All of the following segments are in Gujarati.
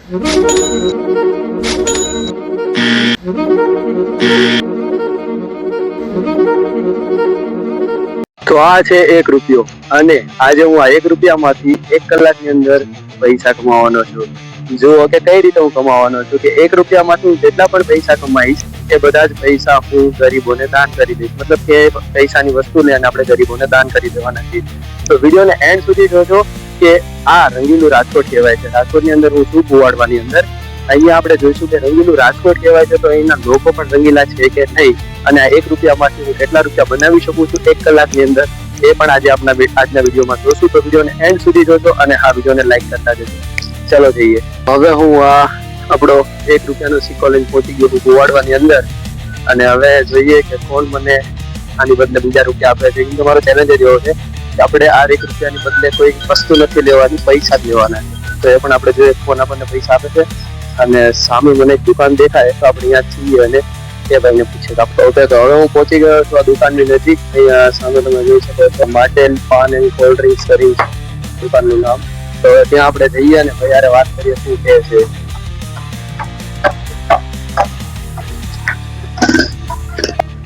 તો આ છે 1 રૂપિયો અને આજે હું આ 1 રૂપિયામાંથી 1 કલાકની અંદર પૈસા કમાવાનો છું. જુઓ કે કઈ રીતે હું કમાવાનો છું કે 1 રૂપિયામાંથી હું જેટલા પણ પૈસા કમાઈશ એ બધા જ પૈસા હું ગરીબોને દાન કરી દઈશ. મતલબ કે પૈસાની વસ્તુ લઈને આપણે ગરીબોને દાન કરી દેવાના છીએ. તો વિડીયોને એન્ડ સુધી જોજો કે આ રંગીલું રાજકોટ કહેવાય છે. રાજકોટની અંદર હું છું કુવાડવાની અંદર. અહીંયા આપણે જોઈશું કે રંગીલું રાજકોટ કહેવાય છે તો અહીંના લોકો પણ રંગીલા છે કે નહીં અને આ 1 રૂપિયામાંથી હું કેટલા રૂપિયા બનાવી શકું છું 1 કલાકની અંદર એ પણ આજે આજના વિડીયોમાં જોશું. તો વિડીયોને એન્ડ સુધી જોજો અને આ વિડીયોને લાઈક કરતા જજો. ચલો જઈએ. હવે હું આપણો 1 રૂપિયાનો સિક્કો લઈને પહોંચી ગયો છું કુવાડવાની અંદર અને હવે જોઈએ કે કોણ મને આની બદલે બીજા રૂપિયા આપે છે. કેમ કે મારો ચેલેન્જ જ એવો છે કે આપણે આ 1 રૂપિયાની બદલે કોઈ વસ્તુ નથી લેવાની, પૈસા જ લેવાના છે. તો એ પણ આપણે જોઈએ કોણ આપણને પૈસા આપે છે અને સામે મને એક દુકાન દેખાય તો આપણે અહીંયા છીએ અને એ ભાઈને પૂછે ઓકે. તો હવે હું પહોંચી ગયો છું આ દુકાનની નજીક. અહીંયા સામે તમે જોઈ શકો છો માર્ટેલ પાન એન્ડ કોલ્ડ ડ્રિંક્સ સર્વિસ દુકાનનું નામ. તો ત્યાં આપણે જઈએ અને ભાઈ યારે વાત કરીએ શું કહે છે.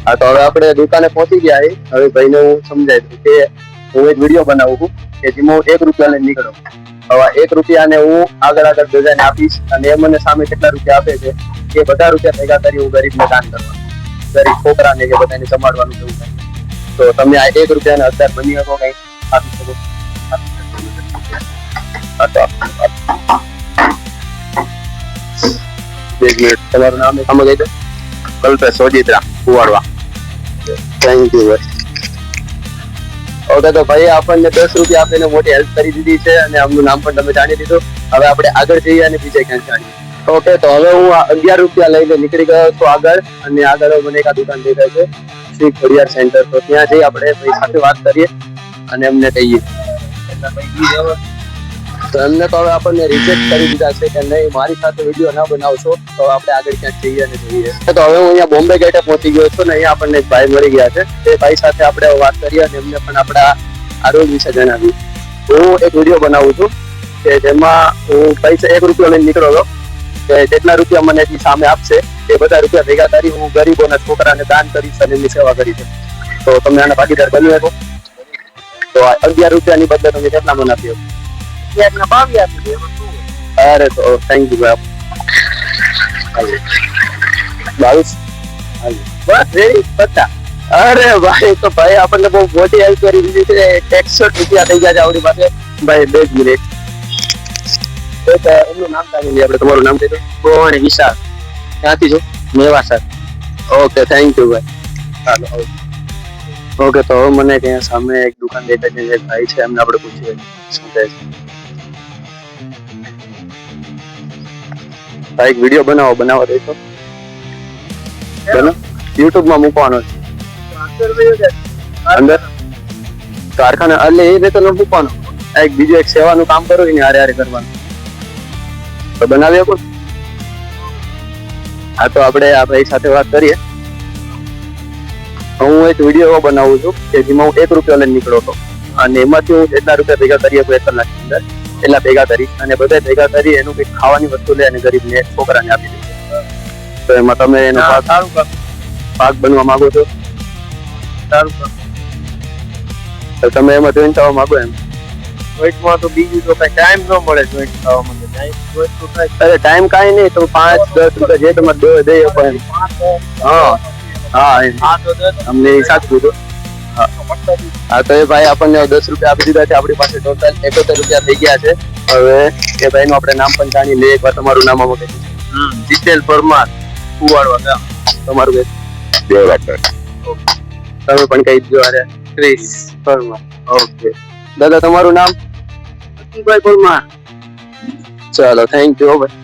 હા તો હવે આપણે દુકાને પહોંચી ગયા. હવે ભાઈને હું સમજાય દઉં કે હું એક વિડીયો બનાવું છું કે જેમાં હું 1 રૂપિયા લઈને નીકળું. હવે 1 રૂપિયાને હું આગળ બધાને આપીશ અને એ મને સામે કેટલા રૂપિયા આપે છે એ બધા રૂપિયા ભેગા કરી હું ગરીબને દાન કરવાનું, ગરીબ છોકરાને કે બધાને સંભાળવાનું કેવું થાય. તો તમે આ 1 રૂપિયાને અત્યારે બની શકો કઈ આપી શકો. તમારું નામ આમાં કહી દો. કલ્પેશ સોજિત્રા કુવાડવા. થેન્ક યુ ભાઈ. ઓકે તો ભાઈ આપણને 10 રૂપિયા આપીને મોટી હેલ્પ કરી દીધી છે અને આમનું નામ પણ તમે જાણી દીધું. હવે આપણે આગળ જઈએ અને બીજે ક્યાંક જાણીએ. ઓકે તો હવે હું 11 રૂપિયા લઈને નીકળી ગયો છું આગળ અને આગળ મને એક દુકાન દેખાય છે શ્રી ખોડિયાર સેન્ટર. તો ત્યાં જઈ આપણે ભાઈ સાથે વાત કરીએ અને એમને કહીએ. તો એમને તો હવે આપણને રિજેક્ટ કરી દીધા છે કે નહીં મારી સાથે વિડીયો ના બનાવશો. તો આપણે આગળ ક્યાંક જઈએ અને જોઈએ. તો હવે હું અહીંયા બોમ્બે ગેટે પહોંચી ગયો છું ને અહીંયા આપણને એક ભાઈ મળી ગયા છે. તે ભાઈ સાથે આપણે વાત કરીએ અને એમને પણ આપણા આ રોલ વિશે જણાવ્યું. હું એક વિડીયો બનાવું છું કે જેમાં હું પૈસા 1 રૂપિયો લઈને નીકળ્યો કે જેટલા રૂપિયા મને સામે આપશે એ બધા રૂપિયા ભેગા કરી હું ગરીબોના છોકરાને દાન કરીશ અને એમની સેવા કરીશ. તો તમે આના ભાગીદાર બની શકો. તો 11 રૂપિયાની બદલે તમે કેટલા મને આપ્યો? 22 આપી. અરે તો થેન્ક યુ ભાઈ. 22 બસ રેડી 50. અરે ભાઈ તો ભાઈ આપણને બહુ મોટી હેલ્પ કરી દીધી છે. 61 રૂપિયા થઈ ગયા છે આપણી પાસે. ભાઈ 2 મિનિટ એમનું નામ જાણી લઈએ આપણે. તમારું નામ કહી દો. કોણ? વિશાલ. ક્યાંથી છો? મેવાસર. ઓકે થેન્ક યુ ભાઈ. ચાલો ઓકે. તો હવે મને ત્યાં સામે એક દુકાન દેખાય છે એક ભાઈ છે એમને આપણે પૂછીએ શું કહે છે. ભાઈ એક વિડીયો બનાવવા દેશો. યુટ્યુબ માં મૂકવાનો છે અંદર કારખાના એટલે એ રીતે ન મૂકવાનો. એક બીજું એક સેવાનું કામ કરો ને હારે કરવાનું. તો બનાવી શકો. હા તો આપણે આ ભાઈ સાથે વાત કરીએ. હું એક વિડીયો બનાવું છું કે જેમાં હું 1 રૂપિયો લઈને નીકળ્યો હતો અને એમાંથી હું જેટલા રૂપિયા ભેગા કરી શકું 1 કલાકની અંદર એટલા ભેગા કરીશ અને બધા ભેગા કરી એનું કંઈક ખાવાની વસ્તુ લે અને ગરીબને છોકરાને આપી દઈશ. તો એમાં તમે એનો ભાગ બનવા માંગો છો? તો તમે એમાં જોઈન થવા માંગો એમ? જોઈન્ટમાં તો બીજું તો કઈ ટાઈમ ન મળે જોઈન્ટ થવા માટે. અરે ટાઈમ કાંઈ નહીં તો 5-10 રૂપિયા જે તમારે દઈ શકો એમ. હા અમને હિસાબ કીધો. હા તો એ ભાઈ આપણને 10 રૂપિયા આપી દીધા છે. આપણી પાસે ટોટલ 71 રૂપિયા થઈ ગયા છે. હવે એ ભાઈનું આપણે નામ પણ જાણી લઈએ. એકવાર તમારું નામ આમાં કહી દો. જીતેલ પરમાર કુવાડવા ગામ. તમારું કઈ? દેવરાજ. તમે પણ કહી દો. અરે ક્રિસ પરમાર. ઓકે દાદા તમારું નામ? ભાઈ પરમાર. ચાલો થેન્ક યુ ભાઈ.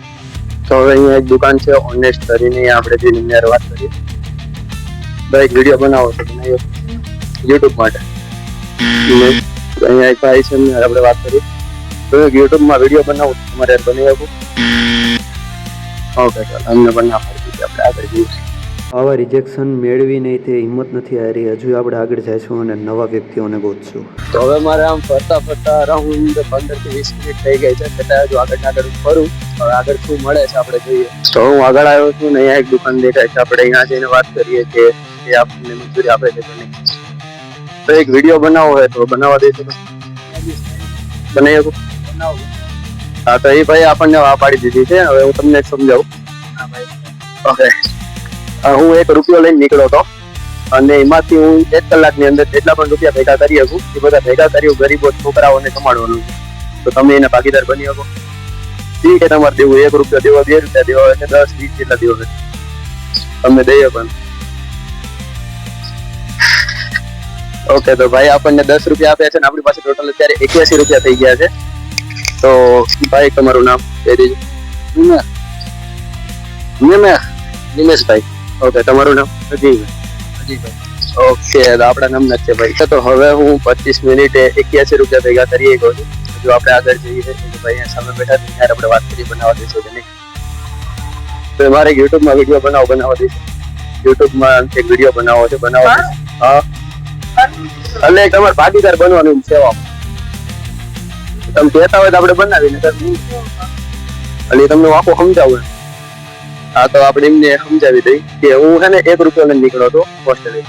તો હવે અહીંયા એક દુકાન છે ઓનેસ્ટ કરીને આપણે જેની વાત કરીએ. ભાઈ વિડીયો બનાવો છો બનાવ્યો યુટ્યુબ માટે. અહીંયા એક ભાઈ છે એમને આપણે વાત કરીએ. તો યુટ્યુબમાં વિડીયો બનાવો તમારે બની શકું? ઓકે ચાલો અમને પણ ના પાડી દીધી. આપણે આગળ જઈએ. આવા રિજેક્શન મેળવીને તે હિંમત નથી હારી. હજુ આપણે આગળ જઈશું અને નવા વ્યક્તિઓને ગોતશું. તો હવે મારે આમ ફરતા ફરતા અરાઉન્ડ 15 થી 20 મિનિટ થઈ ગઈ છે. છતાં હજુ આગળ ફરું. હવે આગળ શું મળે છે આપણે જોઈએ. તો હું આગળ આવ્યો છું ને અહીંયા એક દુકાન દેખાય છે. આપણે અહીંયા જઈને વાત કરીએ કે એ આપણને મંજૂરી આપે છે કે નહીં. તો એક વિડીયો બનાવવો હોય તો બનાવવા દઈશું. બનાવી શકું? હા, તો એ ભાઈ આપણને આ પાડી દીધી છે. હવે હું તમને સમજાવું. ઓકે, હું 1 રૂપિયો લઈને નીકળ્યો હતો અને એમાંથી હું 1 કલાકની અંદર જેટલા પણ રૂપિયા ભેગા કરી શકું એ બધા ભેગા કરી ગરીબો છોકરાઓને જમાડવાનું છે. તો તમે એના ભાગીદાર બની શકો. ઠીક છે, તમારે દેવું 1 રૂપિયો દેવો, 2 રૂપિયા દેવા હોય 10, 20 જેટલા દેવો હોય તમે દઈએ પણ. ઓકે, તો ભાઈ આપણને 10 રૂપિયા આપ્યા છે ને આપણી પાસે ટોટલ અત્યારે 81 રૂપિયા થઈ ગયા છે. તો ભાઈ તમારું નામ કહી દેજો. નિમેશભાઈ. ઓકે, તમારું નામ? અજયભાઈ. ઓકે, તો આપણા નામ જ છે ભાઈ. તો હવે હું 25 મિનિટે 81 રૂપિયા ભેગા કરી ગયો છું. જો આપણે આગળ જઈએ ભાઈ અહીંયા સામે બેઠા છે ત્યારે આપણે વાત કરી બનાવવા દઈશું કે નહીં. તો મારે યુટ્યુબમાં વિડીયો બનાવવા દઈશું. યુટ્યુબમાં એક વિડીયો બનાવવો છે, બનાવવા. હા, એટલે તમારે ભાગીદાર બનવાનું સેવામાં. તમે કહેતા હોય તો આપણે બનાવીને એટલે તમને આખું સમજાવું. હા, તો આપણે એમને સમજાવી દઈ કે હું છે ને 1 રૂપિયો લઈને નીકળ્યો હતો હોસ્ટેલે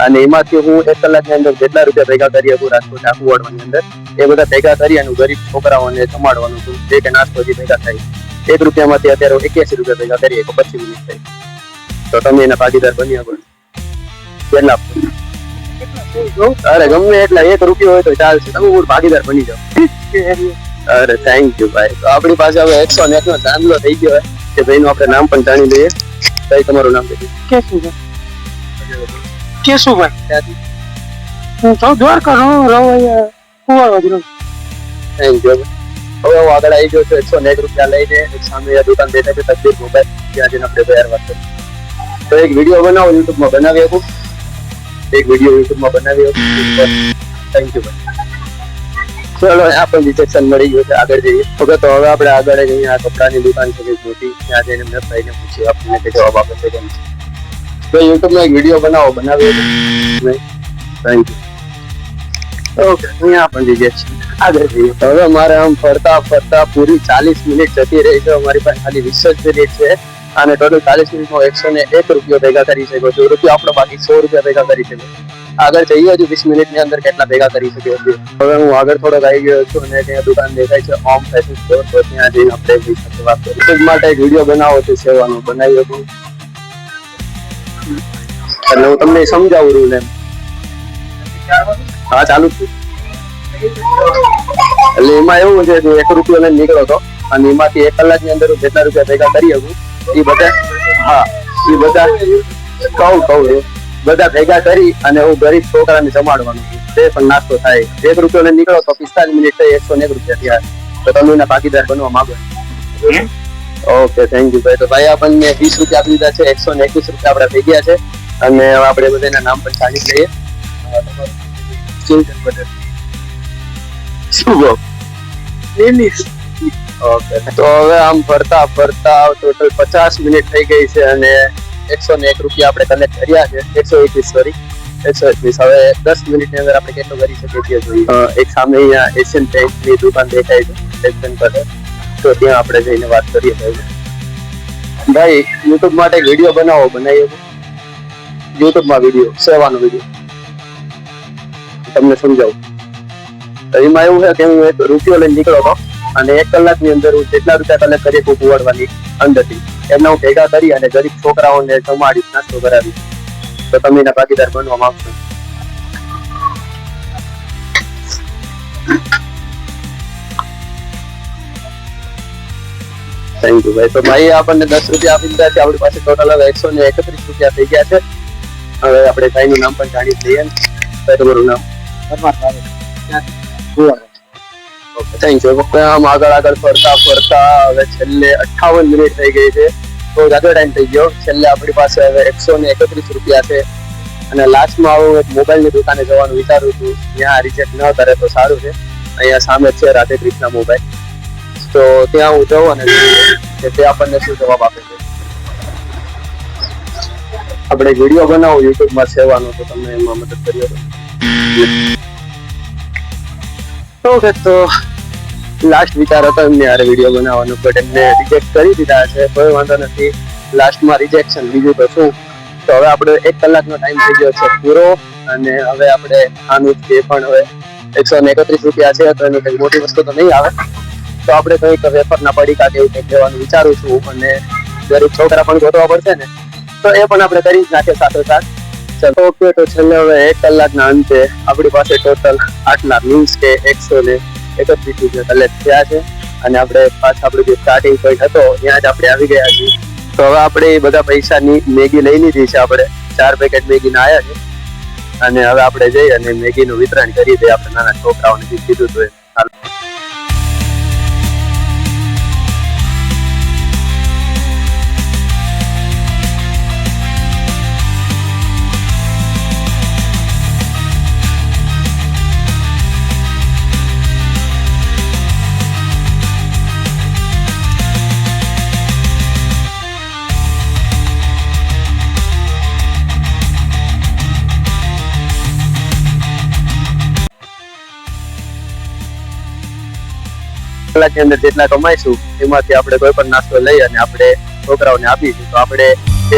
અને એમાંથી હું 1 કલાકની અંદર જેટલા રૂપિયા ભેગા કરી શકું રાજકોટ આખું વડવાની અંદર એ બધા ભેગા કરી અને ગરીબ છોકરાઓને જમાડવાનું હતું. જે કે નાસ્તો જે ભેગા થાય 1 રૂપિયામાંથી અત્યારે 81 રૂપિયા ભેગા કરીએ તો 25 મિનિટ થાય. તો તમે એના ભાગીદાર બની શકો. કેટલા? અરે ગમે એટલા 1 રૂપિયો હોય તો ચાલશે. તમે ભાગીદાર બની જાઓ. અરે થેન્ક યુ ભાઈ. તો આપણી પાસે હવે 101 નો ચાંદલો થઈ ગયો કે ભાઈનું આપણે નામ પણ જાણી લઈએ. ભાઈ તમારું નામ કહેજો. કેશુભાઈ. હું તો દ્વારકા રવૈયા કુવાડવા. Thank you. હવે હું આગળ આવી ગયો છું 101 રૂપિયા લઈને. એક સામે દુકાન દેખાય છે તકદીર મોબાઈલ, ત્યાં જઈને આપણે તૈયાર વાત કરીએ. તો એક વિડીયો બનાવો, યુટ્યુબમાં બનાવી શકું. એક વિડીયો યુટ્યુબમાં બનાવી શકું. થેન્ક યુ ભાઈ. ચલો, આ પણ રિજેક્શન મળી ગયું છે. આગળ જઈએ. ઓકે, તો હવે આપણે આગળ અહીંયા કપડાની દુકાન છે કે મોટી, ત્યાં જઈને મેં ભાઈને પૂછ્યું આપણને કે જવાબ આપે છે કેમ. તો યુટ્યુબમાં એક વિડીયો બનાવી શકું. Thank you. ઓકે, અહીંયા પણ રિજેક્શન. આગળ જઈએ. તો હવે મારે આમ ફરતા ફરતા પૂરી 40 મિનિટ જતી રહી છે. અમારી પાસે ખાલી 20 જ મિનિટ છે અને ટોટલ 40 મિનિટમાં 101 રૂપિયા ભેગા કરી શકો છો. રૂપિયા આપણો બાકી 100 રૂપિયા ભેગા કરી શકો. આગળ જઈએ હજુ 20 મિનિટની અંદર કેટલા ભેગા કરી શકીએ છીએ. હવે હું આગળ થોડોક આવી ગયો છું અને ત્યાં દુકાન દેખાય છે ઓમ ફેશન સ્ટોર. તો ત્યાં જઈને આપણે એની સાથે વાત કરીએ. YouTube માટે એક વિડીયો બનાવો છે સેવાનો, બનાવી શકું. એટલે હું તમને સમજાવું રૂલ એમ. હા, ચાલુ જ છે. એટલે એમાં એવું છે કે 1 રૂપિયો લઈને નીકળ્યો હતો અને એમાંથી 1 કલાકની અંદર જેટલા રૂપિયા ભેગા કરી શકું એ બધા. હા, એ બધા કહું બધા ભેગા કરી અને હું ગરીબ છોકરાને જમાડવાનું છું. તે પણ નાસ્તો થાય. 1 રૂપિયો લઈને નીકળો તો 45 મિનિટ થઈ 101 રૂપિયા થયા. તો તમે એના ભાગીદાર બનવા માંગો. ઓકે, થેન્ક યુ ભાઈ. તો ભાઈ આપણને 20 રૂપિયા આપી દીધા છે. 121 રૂપિયા આપડા થઈ ગયા છે અને આપણે બધાના નામ પણ જાણી લઈએ. ઓકે, તો હવે આમ ફરતા ફરતા ટોટલ 50 મિનિટ થઈ ગઈ છે અને 101 રૂપિયા આપણે કલેક્ટ કર્યા છે. 121. હવે 10 મિનિટની અંદર આપણે કેટલું કરી શકીએ છીએ જોઈએ. એક સામે અહીંયા એશિયન પેઇન્ટની દુકાન દેખાય છે સ્ટેશન પર. તો ત્યાં આપણે જઈને વાત કરીએ. ભાઈ યુટ્યુબ માટે વિડીયો બનાવીએ. યુટ્યુબમાં વિડીયો, સેવાનો વિડીયો તમને સમજાવું. એમાં એવું છે કે હું 1 રૂપિયો લઈને નીકળ્યો હતો અને 1 કલાકની અંદર હું જેટલા રૂપિયા કલેક્ટ કરીએ કુવાડવાની અંદરથી એમને હું ભેગા કરી અને ગરીબ છોકરાઓને જમાડી નાસ્તો કરાવી. તો તમે એના ભાગીદાર બનવા માંગશો. થેન્ક યુ ભાઈ. તો ભાઈ આપણને 10 રૂપિયા આપી દીધા છે. આપણી પાસે ટોટલ હવે 131 રૂપિયા થઈ ગયા છે. હવે આપણે ભાઈનું નામ પણ જાણી લઈએ. તમારું નામ? Thank you. આમ આગળ ફરતા હવે છેલ્લે 58 મિનિટ થઈ ગઈ છે. તો જાજો ટાઈમ થઈ ગયો. છેલ્લે આપણી પાસે હવે 131 રૂપિયા છે અને લાસ્ટમાં હું એક મોબાઈલની દુકાને જવાનું વિચારું છું. ત્યાં રિજેક્ટ ન કરે તો સારું છે. અહીંયા સામે છે રાધે કૃષ્ણ મોબાઈલ. તો ત્યાં હું જઉં અને તે આપણને શું જવાબ આપે છે. આપણે વિડીયો બનાવો યુટ્યુબમાં સેવાનો, તો તમે એમાં મદદ કરી શકો. ઓકે, તો લાસ્ટ વિચાર હતો એમને યાર વિડીયો બનાવવાનો, બટ એમને રિજેક્ટ કરી દીધા છે. કોઈ વાંધો નથી, લાસ્ટમાં રિજેક્શન, બીજું તો શું. તો હવે આપણે 1 કલાકનો ટાઈમ થઈ ગયો છે પૂરો, અને હવે આપણે આનું જે પણ હવે 131 રૂપિયા છે, તો એની કંઈ મોટી વસ્તુ તો નહીં આવે. તો આપણે કંઈક વેફરના પડીકા કે એવું કંઈક લેવાનું વિચારું છું, અને ગરીબ છોકરા પણ ગોતવા પડશે ને, તો એ પણ આપણે કરી જ નાખીએ સાથોસાથ. ચલો, ઓકે, તો છેલ્લે હવે 1 કલાકના અંતે આપણી પાસે ટોટલ આટલા મીન્સ કે 131 રૂપિયા કલેક્ટ થયા છે, અને આપણે પાછા આપણું જે સ્ટાર્ટિંગ પોઈન્ટ હતો ત્યાં જ આપણે આવી ગયા છીએ. તો હવે આપણે એ બધા પૈસાની મેગી લઈ લીધી છે. આપણે 4 પેકેટ મેગીના આવ્યા છે, અને હવે આપણે જઈ અને મેગીનું વિતરણ કરી દઈએ આપણે નાના છોકરાઓને જે કીધું હતું એ. કલાકની અંદર જેટલા કમાઈશું એમાંથી આપણે કોઈ પણ નાસ્તો લઈ અને આપણે છોકરાઓને આપીશું. તો આપણે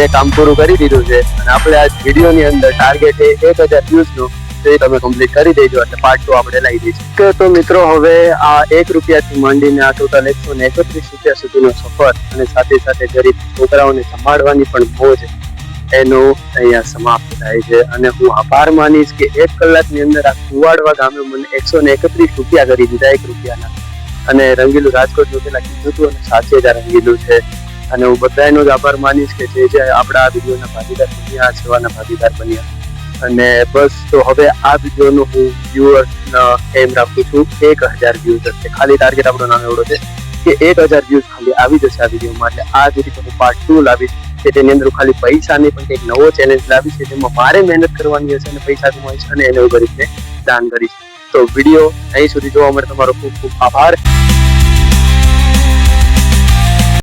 એ કામ પૂરું કરી દીધું છે, અને આપણે આ વિડીયોની અંદર ટાર્ગેટ એ 1000 વ્યૂઝનું, તો એ તમે કમ્પ્લીટ કરી દેજો, એટલે પાર્ટ 2 આપણે લઈ દઈશું. તો મિત્રો, હવે આ 1 રૂપિયાથી માંડીને આ ટોટલ 131 રૂપિયા સુધીનો સફર, અને સાથે સાથે ગરીબ છોકરાઓને સંભાળવાની પણ મોજ, એનું અહીંયા સમાપ્ત થાય છે. અને હું આભાર માનીશ કે 1 કલાકની અંદર આ કુવાડવા ગામે મને 131 રૂપિયા કરી દીધા 1 રૂપિયાના. અને રંગીલું રાજકોટનું પેલા કીધું હતું, અને સાચે જ આ રંગીલું છે. અને હું બધાનો જ આભાર માનીશ કે જે આપણા આ વિડીયોના ભાગીદાર બન્યા, સેવાના ભાગીદાર બન્યા. અને બસ, તો હવે આ વિડીયોનું હું વ્યુઅર્સ એમ રાખું છું 1000 વ્યૂઝ હશે. ખાલી ટાર્ગેટ આપણો નાનો એવડો છે કે 1000 વ્યૂઝ ખાલી આવી જશે આ વિડીયોમાં. એટલે આ જ રીતે હું પાર્ટ 2 લાવીશ, કે તેની અંદર ખાલી પૈસા નહીં પણ કંઈક નવો ચેલેન્જ લાવીશ, કે તેમાં મારે મહેનત કરવાની હશે અને પૈસા કમાઈશ, અને એને ગરીબને દાન કરીશ. તો વિડીયો અહીં સુધી જોવા માટે તમારો ખૂબ ખૂબ આભાર.